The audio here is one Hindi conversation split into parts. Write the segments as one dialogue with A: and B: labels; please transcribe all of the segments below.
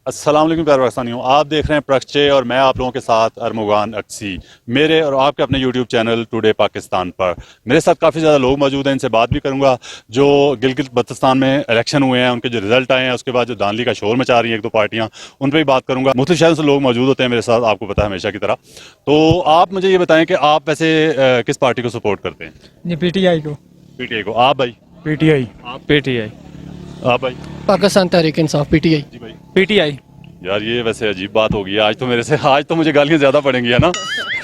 A: अस्सलाम वालेकुम प्यारे पाकिस्तानियों, आप देख रहे हैं प्रक्षे और मैं आप लोगों के साथ अरमुगान अक्सी मेरे और आपके अपने यूट्यूब चैनल टुडे पाकिस्तान पर। मेरे साथ काफ़ी ज़्यादा लोग मौजूद हैं, इनसे बात भी करूंगा जो गिलगित बल्तिस्तान में इलेक्शन हुए हैं, उनके जो रिजल्ट आए हैं, उसके बाद जो धांधली का शोर मचा रही है एक दो पार्टियां, उन पर भी बात करूंगा। मुख्तलिफ शहरों से लोग मौजूद होते हैं मेरे साथ, आपको पता है हमेशा की तरह। तो आप मुझे ये बताएं कि आप वैसे किस पार्टी को सपोर्ट करते हैं?
B: जी पीटीआई को।
A: पीटीआई को। आप भाई?
B: पीटीआई।
A: आप?
B: पीटीआई।
A: आप भाई?
C: पाकिस्तान तहरीक इंसाफ पीटीआई।
A: जी भाई।
B: पीटीआई।
A: यार ये वैसे अजीब बात होगी, आज तो मुझे गालियां ज्यादा पड़ेंगी, है ना?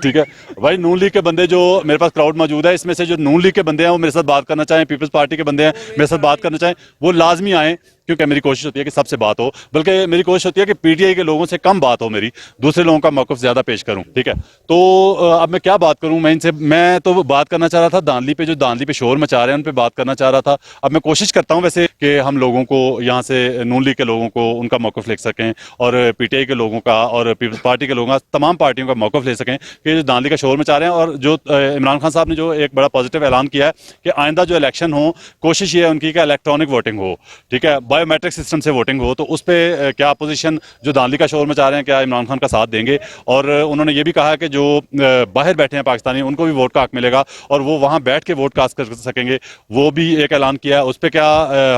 A: ठीक है भाई। नून लीग के बंदे जो मेरे पास क्राउड मौजूद है, इसमें से जो नून लीग के बंदे हैं वो मेरे साथ बात करना चाहें, पीपल्स पार्टी के बंदे हैं मेरे साथ बात करना चाहें, वो लाजमी आएँ, क्योंकि मेरी कोशिश होती है कि सबसे बात हो, बल्कि मेरी कोशिश होती है कि पीटीआई के लोगों से कम बात हो, मेरी दूसरे लोगों का मौक़िफ़ ज्यादा पेश करूं। ठीक है, तो अब मैं क्या बात करूं? मैं तो बात करना चाह रहा था धांधली पे, जो धांधली पे शोर मचा रहे हैं उन पे बात करना चाह रहा था। अब मैं कोशिश करता हूं वैसे कि हम लोगों को यहाँ से नून लीग के लोगों को उनका मौक़िफ़ ले सकें और पीटीआई के लोगों का और पीपल्स पार्टी के लोगों का, तमाम पार्टियों का मौक़िफ़ ले सकें कि जो धांधली का शोर मचा रहे हैं। और जो इमरान खान साहब ने जो एक बड़ा पॉजिटिव ऐलान किया है कि आइंदा जो इलेक्शन हो, कोशिश ये है उनकी कि इलेक्ट्रॉनिक वोटिंग हो, ठीक है, बायोमेट्रिक सिस्टम से वोटिंग हो। तो उस पर क्या अपोजिशन जो धांधली का शोर मचा रहे हैं, क्या इमरान खान का साथ देंगे? और उन्होंने ये भी कहा कि जो बाहर बैठे हैं पाकिस्तानी, उनको भी वोट का हक मिलेगा और वो वहाँ बैठ के वोट कास्ट कर सकेंगे, वो भी एक ऐलान किया है। उस पर क्या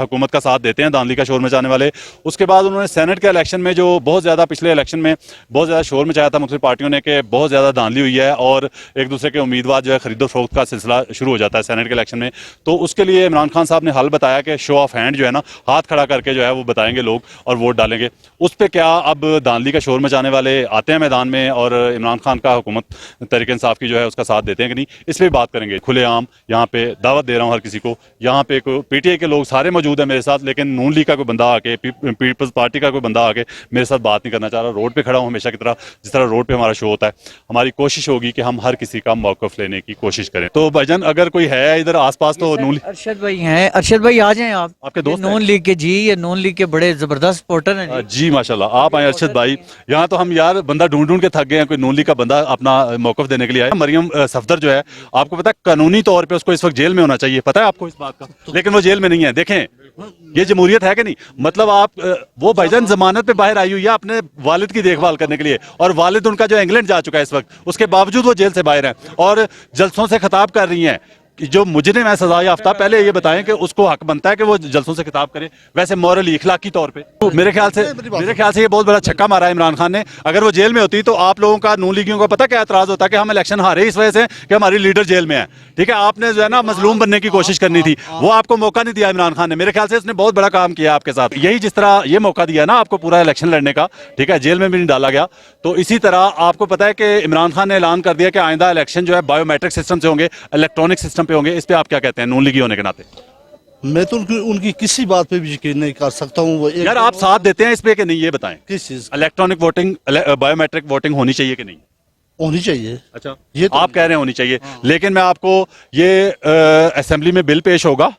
A: हुकूमत का साथ देते हैं धांधली का शोर मचाने वाले? उसके बाद उन्होंने सेनेट के इलेक्शन में जो बहुत ज़्यादा, पिछले इलेक्शन में बहुत ज़्यादा शोर मचाया था मुख्तलिफ पार्टियों ने कि बहुत ज़्यादा धांधली हुई है और एक दूसरे के उम्मीदवार जो है खरीदो फरोख्त का सिलसिला शुरू हो जाता है सेनेट के इलेक्शन में। तो उसके लिए इमरान खान साहब ने हल बताया कि शो ऑफ हैंड जो है ना, हाथ खड़ा करके जो है वो बताएंगे लोग और वोट डालेंगे। उस पर क्या अब धांधली का शोर मचाने वाले आते हैं मैदान में और इमरान खान का हुकूमत तहरीक इंसाफ की जो है उसका साथ देते हैं कि नहीं? इस पर बात करेंगे खुलेआम। यहाँ पे दावत दे रहा हूँ हर किसी को, यहाँ पे पीटीआई के लोग सारे मौजूद हैं मेरे साथ, लेकिन नून लीग का कोई बंदा आके, पीपल्स पार्टी का कोई बंदा आके मेरे साथ बात नहीं करना चाह रहा। रोड पे खड़ा हूँ हमेशा की तरह, जिस तरह रोड पे हमारा शो होता है। हमारी कोशिश होगी कि हम हर किसी का मौक़िफ़ लेने की कोशिश करें। तो भाईजान अगर कोई है इधर आसपास तो नून
D: अरशद भाई हैं। अरशद भाई आ जाएं आप,
A: आपके दोस्त
D: नून लीग के। जी, ये नून लीग के बड़े जबरदस्त सपोर्टर हैं
A: जी माशाल्लाह, आप आए अरशद भाई। यहाँ तो हम यार बंदा ढूंढ ढूंढ के थक गए हैं, कोई नून लीग का बंदा अपना मौक़िफ़ देने के लिए आया। मरियम सफदर जो है, आपको पता है कानूनी तौर पे उसको इस वक्त जेल में होना चाहिए, पता है आपको इस बात का? लेकिन वो जेल में नहीं है। देखें ये जमहूरियत है कि नहीं? मतलब आप वो भाईजान जमानत पे बाहर आई हुई है अपने वालिद की देखभाल करने के लिए, और वालिद उनका जो इंग्लैंड जा चुका है इस वक्त, उसके बावजूद वो जेल से बाहर है और जलसों से खिताब कर रही हैं कि जो मुजरिम है सजा याफ्ता। पहले ये बताएं कि उसको हक बनता है कि वो जलसों से खिताब करे, वैसे मॉरली इखलाकी तौर पे? तो मेरे ख्याल से ये बहुत बड़ा छक्का मारा है इमरान खान ने। अगर वो जेल में होती तो आप लोगों का, नून लीगियों का पता क्या एतराज होता कि हम इलेक्शन हारे इस वजह से कि हमारी लीडर जेल में है। ठीक है, आपने जो है ना मजलूम बनने की कोशिश करनी थी, वो आपको मौका नहीं दिया इमरान खान ने। मेरे ख्याल से इसने बहुत बड़ा काम किया आपके साथ। यही जिस तरह ये मौका दिया ना आपको पूरा इलेक्शन लड़ने का, ठीक है, जेल में भी नहीं डाला गया, तो इसी तरह आपको पता है कि इमरान खान ने ऐलान कर दिया कि आइंदा इलेक्शन जो है बायोमेट्रिक सिस्टम से होंगे, इलेक्ट्रॉनिक सिस्टम पे होंगे। इस पर आप क्या कहते हैं नून लीगी होने के नाते?
E: मैं तो उनकी किसी बात पे भी यकीन नहीं कर सकता हूँ। वो
A: यार आप साथ देते हैं इस पे कि नहीं, ये बताएं।
E: किस चीज?
A: इलेक्ट्रॉनिक वोटिंग, बायोमेट्रिक वोटिंग होनी चाहिए कि नहीं?
E: होनी चाहिए।
A: अच्छा,
E: ये तो
A: आप कह रहे हैं होनी चाहिए। लेकिन मैं आपको ये असेंबली में बिल पेश होगा,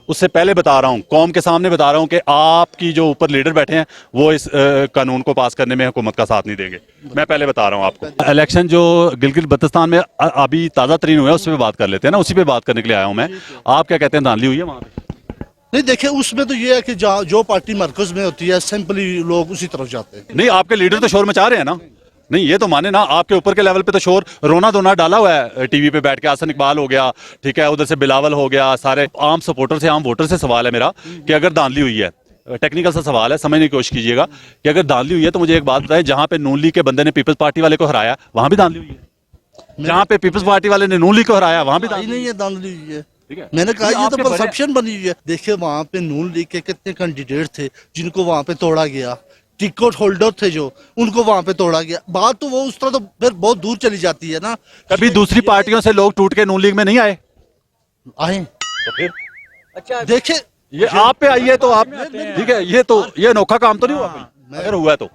A: उससे पहले बता रहा हूं, कौम के सामने बता रहा हूं कि आपकी जो ऊपर लीडर बैठे हैं वो इस कानून को पास करने में हुकूमत का साथ नहीं देंगे। मैं पहले बता रहा हूं आपको। इलेक्शन जो गिलगित बल्तिस्तान में अभी ताज़ा तरीन हुआ है, उस पर बात कर लेते हैं ना, उसी पे बात करने के लिए आया हूं मैं। आप क्या कहते हैं, धांधली हुई है वहाँ पे?
E: नहीं, देखिए उसमें तो ये है कि जो पार्टी मरकज में होती है सिंपली लोग उसी तरफ जाते हैं।
A: नहीं, आपके लीडर तो शोर मचा रहे हैं ना? नहीं, ये तो माने ना, आपके ऊपर के लेवल पे तो शोर रोना धोना डाला हुआ है टीवी पे बैठ के। हसन इकबाल हो गया, ठीक है, उधर से बिलावल हो गया, सारे आम सपोर्टर से, आम वोटर से सवाल है मेरा कि अगर धांधली हुई है, टेक्निकल सा सवाल है, समझने की कोशिश कीजिएगा, कि अगर धांधली हुई है तो मुझे एक बात बताएं, जहां पे नून लीग के बंदे ने पीपल्स पार्टी वाले को हराया वहां भी धांधली हुई है? जहां पे पीपल्स पार्टी वाले ने नून लीग को हराया वहां भी धांधली
E: नहीं है, धांधली हुई है।
A: ठीक है,
E: मैंने कहा ये तो
A: आपके
E: परसेप्शन बनी हुई है। देखिए वहाँ पे नून लीग के कितने कैंडिडेट थे जिनको वहाँ पे तोड़ा गया, टिकट होल्डर थे जो, उनको वहाँ पे तोड़ा गया। बात तो वो उस तरह तो फिर बहुत दूर चली जाती है ना।
A: कभी दूसरी पार्टियों से लोग टूट के नून लीग में नहीं आए?
E: आए
A: तो फिर
D: अच्छा
E: देखिए
A: ये आप पे आई है तो आप, ठीक है, ये अनोखा काम तो नहीं हुआ कोई? अगर हुआ है तो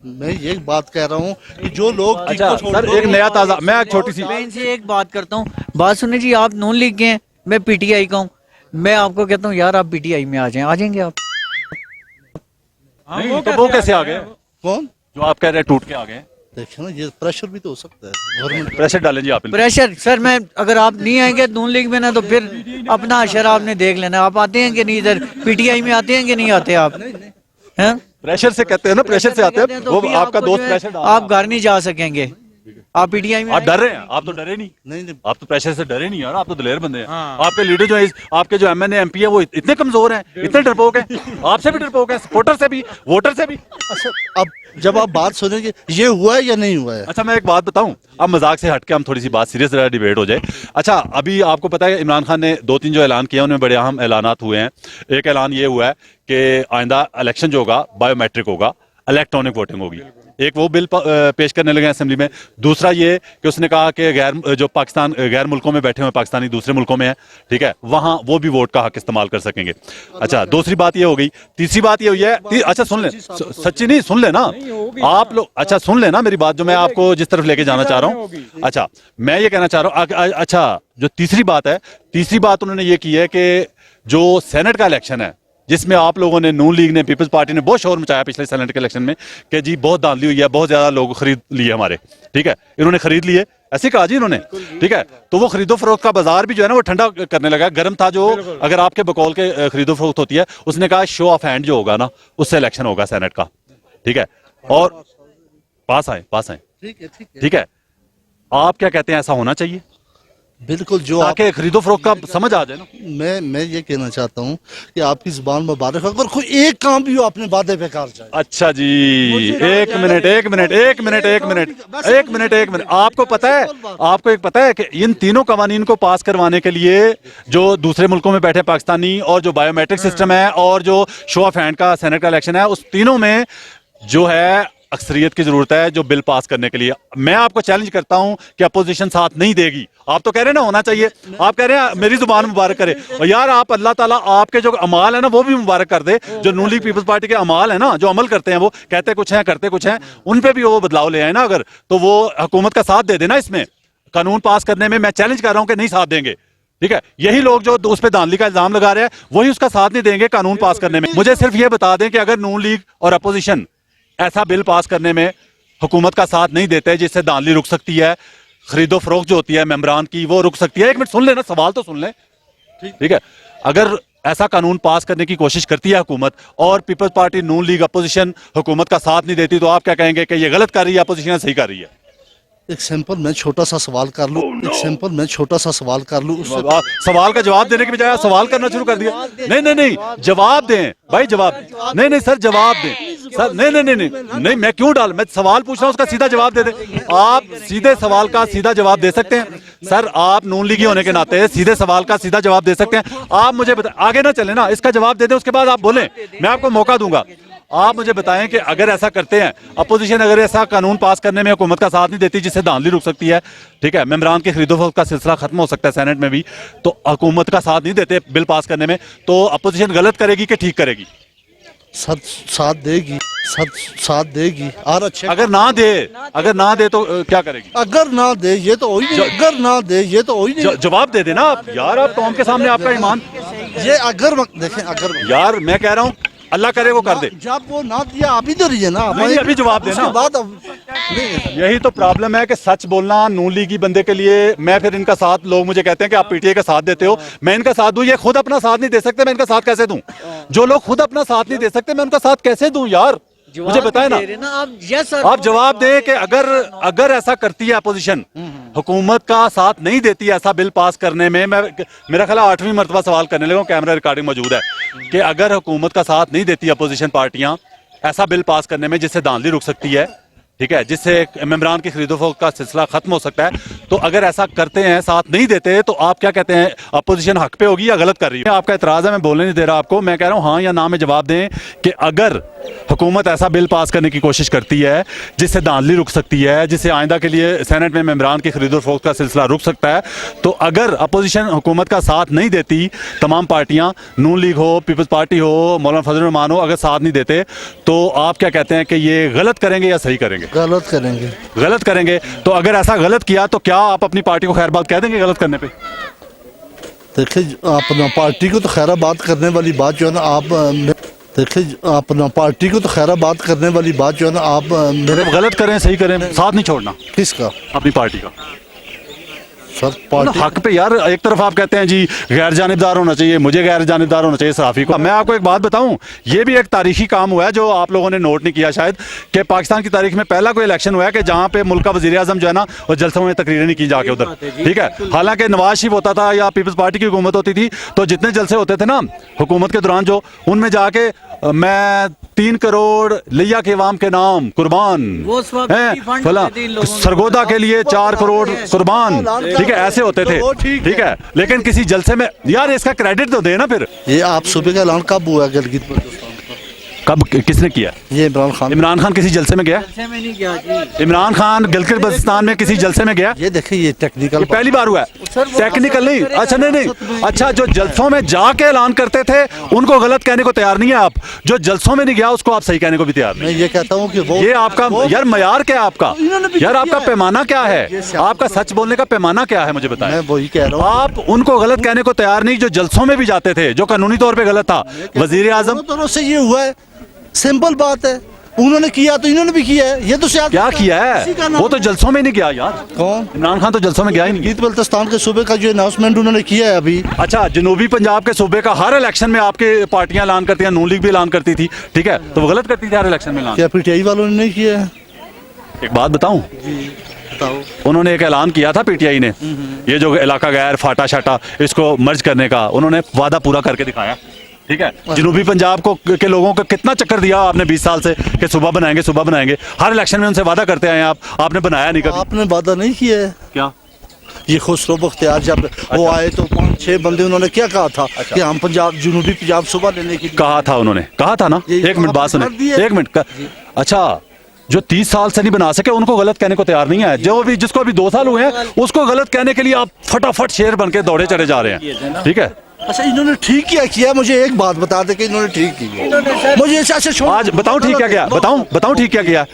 E: मैं ये बात कह रहा हूँ कि जो लोग
A: अच्छा सर, एक नया ताजा, मैं छोटी सी
D: मैं इनसे एक बात करता हूँ। बात सुनिए जी, आप नून लीग के हैं, मैं पीटीआई का हूँ। मैं आपको कहता हूँ यार आप पीटीआई में आ जाएंगे आप?
A: नहीं, तो वो कैसे आ गए?
E: कौन
A: जो आप कह रहे हैं टूट के आ गए?
E: देखिए ना, ये प्रेशर भी तो हो सकता है गवर्नमेंट।
A: प्रेशर डालें जी आप इन पे।
D: प्रेशर सर, मैं अगर आप नहीं आएंगे नून लीग में ना तो फिर अपना अशर आपने देख लेना। आप आते हैं कि नहीं इधर पीटीआई में, आते हैं कि नहीं आते आप? हैं?
A: प्रेशर से कहते हैं ना, प्रेशर से आते हैं,
D: तो
A: वो
D: भी
A: आपका
D: आपको
A: दोस्त
D: जो है,
A: प्रेशर डाल
D: आप घर नहीं जा सकेंगे, आप पीटीआई में
A: आप डर रहे हैं, आप तो डरे नहीं,
E: नहीं
A: आप तो प्रेशर से डरे नहीं यार, आप तो दलेर बंदे हैं।
D: हाँ।
A: आपके लीडर जो है, आपके जो एमएनए एमपी है वो इतने कमजोर हैं, इतने डरपोक हैं, आपसे भी डरपोक हैं, सपोर्टर से भी, वोटर से भी।
E: अच्छा, अब जब आप बात सुनेंगे ये हुआ है या नहीं हुआ है?
A: अच्छा मैं एक बात बताऊं, अब मजाक से हटके हम थोड़ी सी बात सीरियस डिबेट हो जाए। अच्छा अभी आपको पता है इमरान खान ने 2-3 जो ऐलान किए उनमें बड़े अहम ऐलानात हुए हैं। एक ऐलान ये हुआ है कि आइंदा इलेक्शन जो होगा बायोमेट्रिक होगा, इलेक्ट्रॉनिक वोटिंग होगी। एक वो बिल पेश करने लगे असेंबली में। दूसरा ये कि उसने कहा कि जो पाकिस्तान गैर मुल्कों में बैठे हुए पाकिस्तानी दूसरे मुल्कों में है, ठीक है, वहां वो भी वोट का हक इस्तेमाल कर सकेंगे। अच्छा दूसरी बात ये हो गई। तीसरी बात ये हुई है, अच्छा सुन ले, सच्ची नहीं सुन लेना आप लोग, अच्छा सुन लेना मेरी बात, जो मैं आपको जिस तरफ लेके जाना चाह रहा हूँ। अच्छा मैं ये कहना चाह रहा हूँ, अच्छा जो तीसरी बात है, तीसरी बात उन्होंने ये की है कि जो सेनेट का इलेक्शन है जिसमें आप लोगों ने, नून लीग ने, पीपल्स पार्टी ने बहुत शोर मचाया पिछले सेनेट के इलेक्शन में कि जी बहुत धांधली हुई है, बहुत ज्यादा लोग खरीद लिए हमारे, ठीक है, इन्होंने खरीद लिए, ऐसे कहा जी इन्होंने, ठीक है। तो वो खरीदो फरोख्त का बाजार भी जो है ना वो ठंडा करने लगा, गर्म था जो, अगर आपके बकौल के खरीदो फरोख्त होती है, उसने कहा शो ऑफ हैंड जो होगा ना उससे इलेक्शन होगा सेनेट का, ठीक है। और पास आए
E: ठीक है, ठीक है,
A: ठीक है। आप क्या कहते हैं, ऐसा होना चाहिए
E: बिल्कुल। जो आप,
A: ताकि खरीदो फरोख्त का समझ आ जाए ना।
E: मैं ये कहना चाहता हूँ कि आपकी जुबान मुबारक हो, अगर कोई एक काम भी हो अपने वादे बेकार जाए।
A: अच्छा जी, एक मिनट, आपको पता है, आपको एक पता है कि इन तीनों कवानीन को पास करवाने के लिए जो दूसरे मुल्कों में बैठे पाकिस्तानी और जो बायोमेट्रिक सिस्टम है और जो शो ऑफ हैंड का सेनेट का इलेक्शन है, उस तीनों में जो है अक्सरियत की जरूरत है जो बिल पास करने के लिए। मैं आपको चैलेंज करता हूं कि अपोजिशन साथ नहीं देगी। आप तो कह रहे हैं ना होना चाहिए, आप कह रहे हैं मेरी जुबान मुबारक करे, और यार आप अल्लाह ताला आपके जो अमाल है ना वो भी मुबारक कर दे। जो नून लीग पीपल्स पार्टी के अमाल है ना, जो अमल करते हैं, वो कहते कुछ हैं करते कुछ हैं, उन पे भी वो बदलाव ले आए ना अगर, तो वो हुकूमत का साथ दे देना इसमें कानून पास करने में। मैं चैलेंज कर रहा हूं कि नहीं साथ देंगे, ठीक है। यही लोग जो उस पर धांधली का इल्जाम लगा रहे हैं वही उसका साथ नहीं देंगे कानून पास करने में। मुझे सिर्फ ये बता दें कि अगर नून लीग और अपोजिशन ऐसा बिल पास करने में हुकूमत का साथ नहीं देते, जिससे धांधली रुक सकती है, खरीदो फरोख्त जो होती है मेंबरान की वो रुक सकती है। एक मिनट सुन लेना, सवाल तो सुन ले, ठीक है। अगर ऐसा कानून पास करने की कोशिश करती है हुकूमत और पीपल्स पार्टी, नून लीग, अपोजिशन हुकूमत का साथ नहीं देती, तो आप क्या कहेंगे कि ये गलत कर रही है अपोजिशन, सही कर रही है?
E: एक सिंपल मैं छोटा सा सवाल कर लूं,
A: सवाल का जवाब देने के बजाय सवाल करना शुरू कर दिया। नहीं, जवाब दें भाई, जवाब। नहीं सर, जवाब दें सर। नहीं, मैं क्यों मैं सवाल पूछ रहा हूं, उसका सीधा जवाब दे दें। आप सीधे सवाल का सीधा जवाब दे सकते हैं सर, आप नून लीगी होने के नाते सीधे सवाल का सीधा जवाब दे सकते हैं। आप मुझे आगे ना चले ना, इसका जवाब दे दें, उसके बाद आप बोलें, मैं आपको मौका दूंगा। आप मुझे बताएं कि अगर ऐसा करते हैं अपोजिशन, अगर ऐसा कानून पास करने में हुकूमत का साथ नहीं देती जिससे धांधली रुक सकती है, ठीक है, मेंबरान के खरीदो फरोख्त का सिलसिला खत्म हो सकता है सेनेट में भी, तो हुकूमत का साथ नहीं देते बिल पास करने में, तो अपोजिशन गलत करेगी कि ठीक करेगी?
E: साथ देगी। और अच्छे
A: अगर ना दे तो क्या करेगी?
E: अगर ना दे ये तो वही नहीं,
A: जवाब दे देना आप यार, आप कौम के सामने आपका ईमान।
E: ये अगर देखें, अगर
A: यार मैं कह रहा हूँ अल्लाह करे वो कर दे।
E: जब वो ना दिया आप ही तो रही है ना,
A: नहीं, अभी जवाब देना।
E: उसके बाद
A: यही तो प्रॉब्लम है कि सच बोलना नून लीगी बंदे के लिए। मैं फिर इनका साथ, लोग मुझे कहते हैं कि आप पीटीआई का साथ देते हो, मैं इनका साथ दूं? ये खुद अपना साथ नहीं दे सकते, मैं इनका साथ कैसे दूं? जो लोग खुद अपना साथ नहीं दे सकते मैं उनका साथ कैसे दूं यार? मुझे बताए ना, आप जवाब दें कि अगर ऐसा करती है अपोजिशन, हुकूमत का साथ नहीं देती ऐसा बिल पास करने में, मैं मेरा ख्याल 8वीं मरतबा सवाल करने लगा, कैमरा रिकॉर्डिंग मौजूद है, कि अगर हुकूमत का साथ नहीं देती अपोजिशन पार्टियां ऐसा बिल पास करने में जिससे धांधली रुक सकती है, ठीक है, जिससे मेंबरान की खरीदो फरोख्त का सिलसिला खत्म हो सकता है, तो अगर ऐसा करते हैं, साथ नहीं देते, तो आप क्या कहते हैं, अपोजिशन हक पे होगी या गलत कर रही है? आपका एतराज है, मैं बोलने नहीं दे रहा आपको, मैं कह रहा हूं हाँ या ना में जवाब दें कि अगर हुकूमत ऐसा बिल पास करने की कोशिश करती है जिससे धांधली रुक सकती है, जिससे आइंदा के लिए सेनेट में मेंबरान की खरीदो फरोख्त का सिलसिला रुक सकता है, तो अगर अपोजिशन हुकूमत का साथ नहीं देती, तमाम पार्टियां, नून लीग हो, पीपल्स पार्टी हो, मौलाना फजल रहमान हो, अगर साथ नहीं देते, तो आप क्या कहते हैं कि ये गलत करेंगे या सही करेंगे?
E: गलत
A: करेंगे। तो अगर ऐसा गलत किया तो क्या आप अपनी पार्टी को खैरबाद कह देंगे गलत करने पे?
E: देखिए, अपना पार्टी को तो खैराबाद करने वाली बात जो है ना, अपना पार्टी को तो खैराबाद करने वाली बात जो है ना, आप
A: गलत करें सही करें, साथ नहीं छोड़ना
E: किसका?
A: अपनी पार्टी का।
E: सर पार्टी
A: हक पे यार, एक तरफ आप कहते हैं जी गैर जानिबदार होना चाहिए, मुझे गैर जानिबदार होना चाहिए सहाफ़ी को। मैं आपको एक बात बताऊं, ये भी एक तारीखी काम हुआ है जो आप लोगों ने नोट नहीं किया शायद, कि पाकिस्तान की तारीख में पहला कोई इलेक्शन हुआ है कि जहां पे मुल्क का वज़ीर आज़म जो है ना वो जलसों में तकरीरें नहीं की जाके उधर, ठीक है। हालांकि नवाज शरीफ होता था या पीपल्स पार्टी की हुकूमत होती थी तो जितने जलसे होते थे ना हुकूमत के दौरान, जो उनमें जाके मैं 3 करोड़ लिया के अवाम के नाम कुर्बान
D: वो उस वक्त
A: हैं,
D: फंड
A: फला
D: देते इन लोगों को।
A: सरगोदा के लिए 4 करोड़ कुर्बान, ठीक है, ऐसे होते थे,
E: वो ठीक
A: ठीक है। लेकिन किसी जलसे में यार इसका क्रेडिट तो दे ना फिर।
E: ये आप सूबे का ऐलान कब हुआ गिलगित बल्तिस्तान का?
A: कब किसने किया?
E: ये इमरान खान
A: किसी जलसे में गया?
D: जलसे में नहीं गया जी।
A: इमरान खान गिलगित बल्तिस्तान में किसी जलसे में गया?
E: ये देखिए ये टेक्निकल
A: ये पहली बार हुआ है। टेक्निकल नहीं, अच्छा नहीं, अच्छा जो जलसों में जाके ऐलान करते थे उनको गलत कहने को तैयार नहीं है आप, जो जलसों में नहीं गया उसको आप सही कहने को भी तैयार नहीं।
E: मैं ये कहता हूँ कि वो
A: ये आपका यार मयार क्या है आपका, यार आपका पैमाना क्या है, आपका सच बोलने का पैमाना क्या है मुझे बताएं।
E: मैं वही कह रहा हूँ,
A: आप उनको गलत कहने को तैयार नहीं जो जलसों में भी जाते थे, जो कानूनी तौर पे गलत था। वजीर आजम
E: दोनों से ये हुआ है, सिंपल बात है, उन्होंने किया तो इन्होंने भी किया है। ये तो शायद
A: क्या किया है, वो तो जलसों में नहीं गया यार।
E: कौन?
A: इमरान खान तो जलसों में गया ही नहीं।
E: गिलगित बल्तिस्तान के सूबे का जो अनाउंसमेंट उन्होंने किया है अभी,
A: अच्छा, जनूबी पंजाब के सूबे का हर इलेक्शन में आपके पार्टियां ऐलान करती हैं, नून लीग भी ऐलान करती थी, ठीक है, तो वो गलत करती थी हर इलेक्शन में ऐलान।
E: क्या पीटीआई वालों ने नहीं किया है?
A: एक बात बताऊं,
E: बताओ।
A: उन्होंने एक ऐलान किया था पीटीआई ने, ये जो इलाका गैर फाटा शाटा इसको मर्ज करने का, उन्होंने वादा पूरा करके दिखाया, ठीक है। जनूबी पंजाब को के लोगों को कितना चक्कर दिया आपने 20 साल से कि सुबह बनाएंगे सुबह बनाएंगे, हर इलेक्शन में उनसे वादा करते आए आप, आपने बनाया नहीं कभी।
E: आपने वादा नहीं किया है।
A: क्या?
E: ये खुसरो बख्तियार जब वो आए तो 5-6 बंदे उन्होंने क्या कहा था कि हम पंजाब जनूबी पंजाब सुबह लेने की
A: कहा था, उन्होंने कहा था ना। एक मिनट बात सुने, एक मिनट। अच्छा, जो 30 साल से नहीं बना सके उनको गलत कहने को तैयार नहीं है, जो भी जिसको अभी 2 साल हुए हैं उसको गलत कहने के लिए आप फटाफट शेर बन के दौड़े चले जा रहे हैं, ठीक है।
E: अच्छा, इन्होंने ठीक क्या किया? मुझे एक बात बता दे कि इन्होंने ठीक किया। मुझे ऐसे
A: आज बताऊं ठीक क्या किया, बताऊं ठीक क्या किया।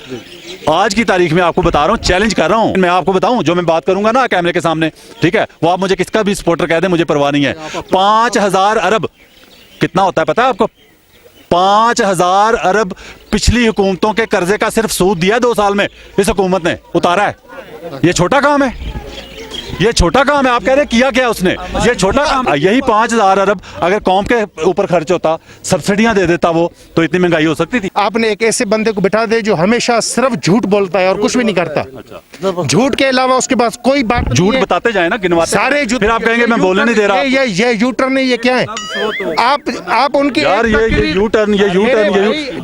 A: आज की तारीख में आपको बता रहा हूं, चैलेंज कर रहा हूं, मैं आपको बताऊं जो मैं बात करूंगा ना कैमरे के सामने, ठीक है, वो आप मुझे किसका भी सपोर्टर कह दें, मुझे परवाह नहीं है। 5000 अरब कितना होता है पता है आपको? 5000 अरब पिछली हुकूमतों के कर्जे का सिर्फ सूद दिया 2 साल में इस हुकूमत ने उतारा है। ये छोटा काम है, ये छोटा काम है। आप कह रहे हैं किया क्या उसने, ये छोटा काम। यही 5000 अरब अगर कौम के ऊपर खर्च होता, सब्सिडियां दे देता वो, तो इतनी महंगाई हो सकती थी।
B: आपने एक ऐसे बंदे को बिठा दे जो हमेशा सिर्फ झूठ बोलता है और कुछ भी नहीं करता। झूठ के अलावा उसके पास कोई बात नहीं
A: झूठ
B: है।
A: बताते जाए ना, गिनवाते
B: सारे झूठ।
A: फिर आप कहेंगे मैं बोलने नहीं दे रहा।
B: ये यू टर्न है, ये क्या है? आप उनकी
A: यार ये यू टर्न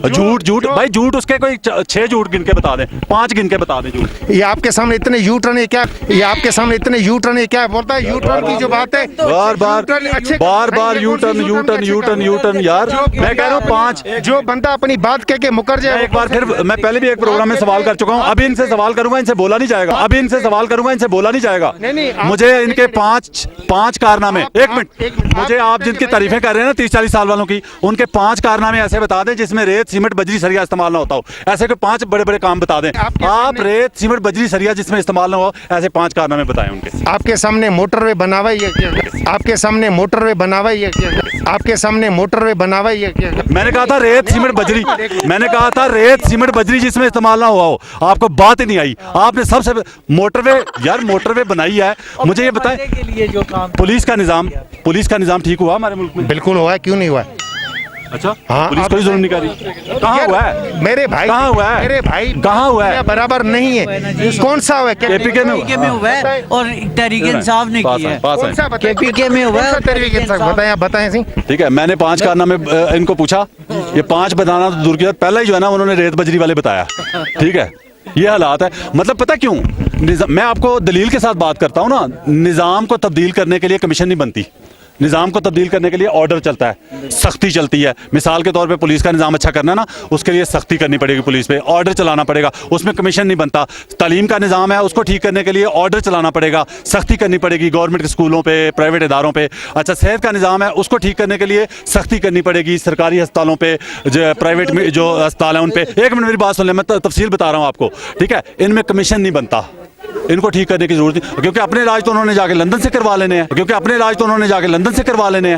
A: झूठ भाई, झूठ उसके कोई 6 झूठ गिन के बता दें, 5 गिन के बता दें झूठ।
B: ये आपके सामने इतने यू टर्न है क्या? ये आपके सामने इतने यू टर्न है क्या? बोलता है यू टर्न की जो बात है,
A: बार बार यू टर्न यार, मैं कह रहा हूँ 5।
B: जो बंदा अपनी बात कह के मुकर जाए।
A: एक बार फिर मैं पहले भी एक प्रोग्राम में सवाल कर चुका हूँ, अभी इनसे सवाल करूंगा, इनसे बोला नहीं जाएगा, अभी इनसे सवाल करूंगा, इनसे बोला नहीं जाएगा। मुझे इनके 5 कारनामे, एक मिनट, मुझे आप जिनकी तारीफें कर रहे हैं ना 30-40 साल वालों की, उनके 5 कारनामे ऐसे बता दें जिसमें रेत सीमेंट बजरी सरिया इस्तेमाल ना होता हो। ऐसे कोई 5 बड़े बड़े काम बता दें आप, रेत सीमेंट बजरी सरिया जिसमें इस्तेमाल ना हो, ऐसे 5 कारनामे बताएं उनके।
B: आपके सामने मोटरवे बनावा ही है, आपके सामने मोटरवे बनावा ही है, आपके सामने मोटरवे बनावा ही है।
A: मैंने कहा था रेत सीमेंट बजरी, मैंने कहा था रेत सीमेंट बजरी जिसमें इस्तेमाल ना हुआ हो, आपको बात ही नहीं आई। आपने सबसे मोटरवे, यार मोटरवे बनाई है। मुझे ये बताएं,
D: के लिए जो काम
A: पुलिस का निजाम ठीक हुआ हमारे मुल्क में?
B: बिल्कुल हुआ है, क्यों नहीं हुआ है?
A: अच्छा,
B: हाँ,
A: पुलिस कोई जुल्म नहीं कर रही। कहाँ हुआ है
B: मेरे भाई?
A: कहाँ हुआ है
B: मेरे भाई
A: कहाँ हुआ है?
B: बराबर नहीं है। कौन सा हुआ है?
A: केपीके में
D: हुआ है और तहरीक इंसाफ ने किया है।
B: कौन सा बताएं?
D: केपीके में हुआ है।
B: तहरीक इंसाफ बताएं, आप बताएं सी।
A: ठीक है, मैंने 5 कारनामे इनको पूछा, ये 5 बताना तो दूर की बात, पहला ही जो है ना उन्होंने रेत बजरी वाले बताया, ठीक है। ये हालात है, मतलब पता क्यों? मैं आपको दलील के साथ बात करता हूँ ना, निज़ाम को तब्दील करने के लिए कमीशन नहीं बनती, निज़ाम को तब्दील करने के लिए ऑर्डर चलता है, सख्ती चलती है। मिसाल के तौर पे पुलिस का निज़ाम अच्छा करना ना, उसके लिए सख्ती करनी पड़ेगी, पुलिस पे ऑर्डर चलाना पड़ेगा, उसमें कमीशन नहीं बनता। तालीम का निज़ाम है, उसको ठीक करने के लिए ऑर्डर चलाना पड़ेगा, सख्ती करनी पड़ेगी गवर्नमेंट के स्कूलों पे, प्राइवेट इदारों पे। अच्छा, सेहत का निज़ाम है, उसको ठीक करने के लिए सख्ती करनी पड़ेगी सरकारी अस्पतालों पे, जो प्राइवेट में जो अस्पताल हैं उन पे। एक मिनट मेरी बात सुन लें, मैं तफसील बता रहा हूँ आपको, ठीक है। इनमें कमीशन नहीं बनता, इनको ठीक करने की जरूरत नहीं, क्योंकि अपने इलाज तो उन्होंने जाके लंदन से करवा लेने हैं,